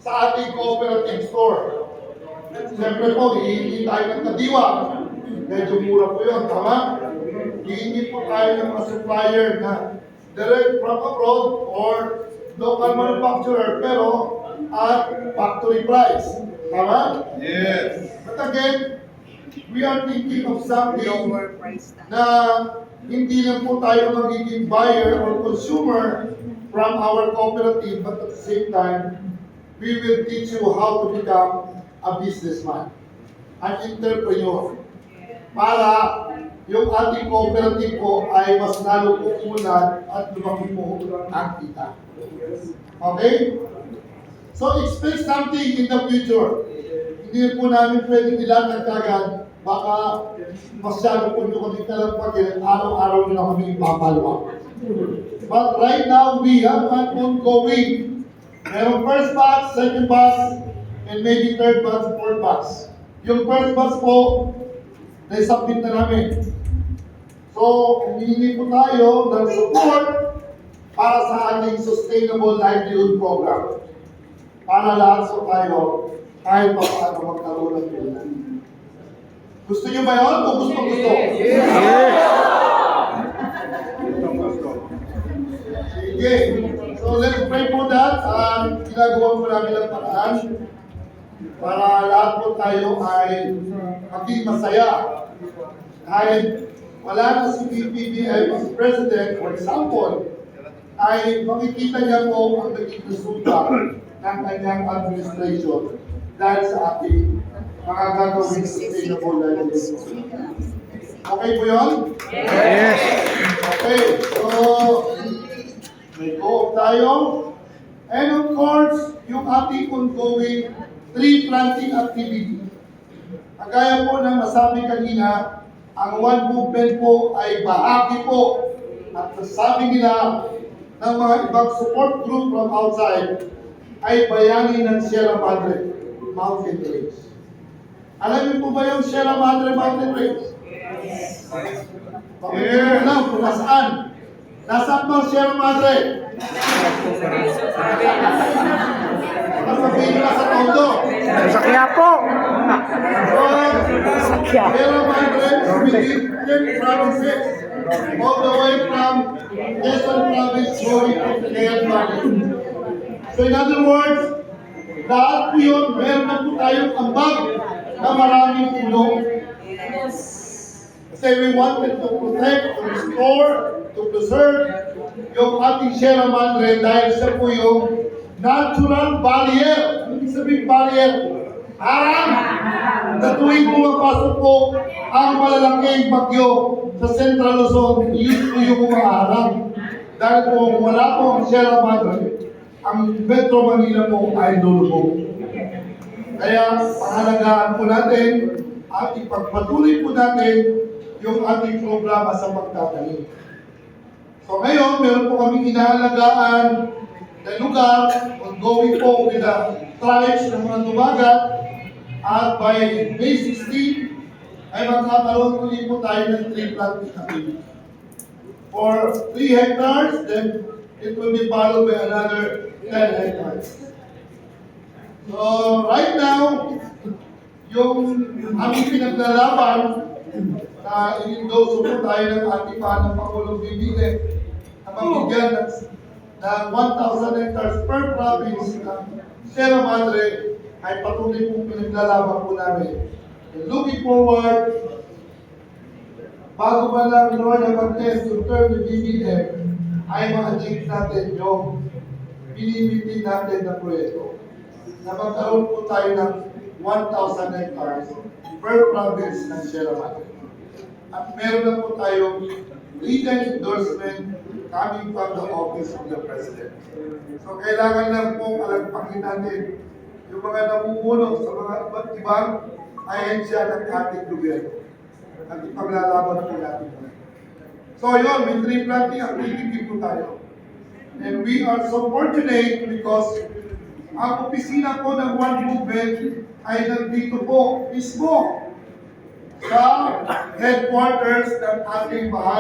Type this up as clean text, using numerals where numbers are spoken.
sa ating cooperative store. Siyempre po, hihingi tayo ng kadiwa. Medyo mura po yun, tama? Hihingi po tayo ng mga supplier na direct from abroad or local manufacturer pero at factory price. Tama? Yes. But again, we are thinking of something na hindi lang po tayo magiging buyer or consumer from our cooperative, but at the same time, we will teach you how to become a businessman, an entrepreneur. Para yung ating cooperative po ay mas lalo po umunlad at lumaki po ang kita. Okay? So expect something in the future. Hindi po namin pwedeng ilatag agad. Baka masyado po nyo kami kalampagin, araw-araw nyo na kami papalwa. But right now, we have an ongoing. Merong first batch, second batch, and maybe third batch, fourth batch. Yung first batch po, na-submit na namin. So, humihingi po tayo ng support para sa ating Sustainable Livelihood Program. Para lahat po tayo kahit pa paano magkaroon ng tulad. Gusto niyo ba yun o gusto? Sige. So let's pray for that. Ginagawa po namin ang paraan para lahat po tayo ay maging masaya. Kahit wala na si BBBM as President, for example, ay makikita niya po ang naging resulta ng kanyang administration dahil sa ating mga gagawin sustainable livelihood. Okay po yun? Yes. Okay, so may go tayo. And of course, yung ating ongoing tree planting activity. Kagaya po ng nasabi kanina, ang One Movement po ay bahagi po at nasabi nila ng mga ibang support group from outside ay bayani ng Sierra Madre Mountain Range. Alam niyo po ba yung Sierra Madre Mountain Range? Yes. Bakit niyo alam kung nasaan? Nasaan ba ang Sierra Madre? Sabihin nyo na sa Tondo. Sa Quiapo. Sierra Madre is within 10 provinces. All the way from Quezon Province going to Cagayan Valley. So in other words, lahat po yun, meron na po tayong ambag na maraming tulong. Kasi we wanted to protect, to restore, to preserve yung ating Sierra Madre dahil siya po yung natural barrier. Ibig sabihin barrier, harang na tuwing pumapasok po ang malalaking bagyo sa Central Luzon, yun po yung umaharang. Dahil kung wala po ang Sierra Madre, ang Metro Manila po ay lulubog. Kaya pangalagaan po natin at ipagpatuloy po natin yung ating programa sa pagtatanim. So ngayon, meron po kami inaalagaan na lugar, ongoing po with the tribes ng mga dumagat, at by May 16, ay magkakaroon ulit po tayo ng tree planting activity. For 3 hectares, then it will be followed by another 10 hectares. So right now, yung aming pinaglalaban na in-endorse po tayo ng ating ng Pangulong BBM na mabigyan ng 1,000 hectares per province ng Sierra Madre ay patuloy pong pinaglalaban po namin. And looking forward, bago ba lang Lord na mag-test to term ni BBM, ay ma-achieve natin yung pinimitin natin na proyekto. Na magkaroon po tayo ng 1,000 hectares per province ng Sierra Madre. At meron na po tayong legal endorsement coming from the office of the President. So kailangan lang pong alagpakin natin yung mga namumuno sa mga iba't ibang ahensya ng ating gobyerno. At ipaglalaban po natin. So yun, may tree planting activity po tayo. And we are so fortunate because ang opisina po ng One Movement ay nandito po mismo sa headquarters ng ating bahay.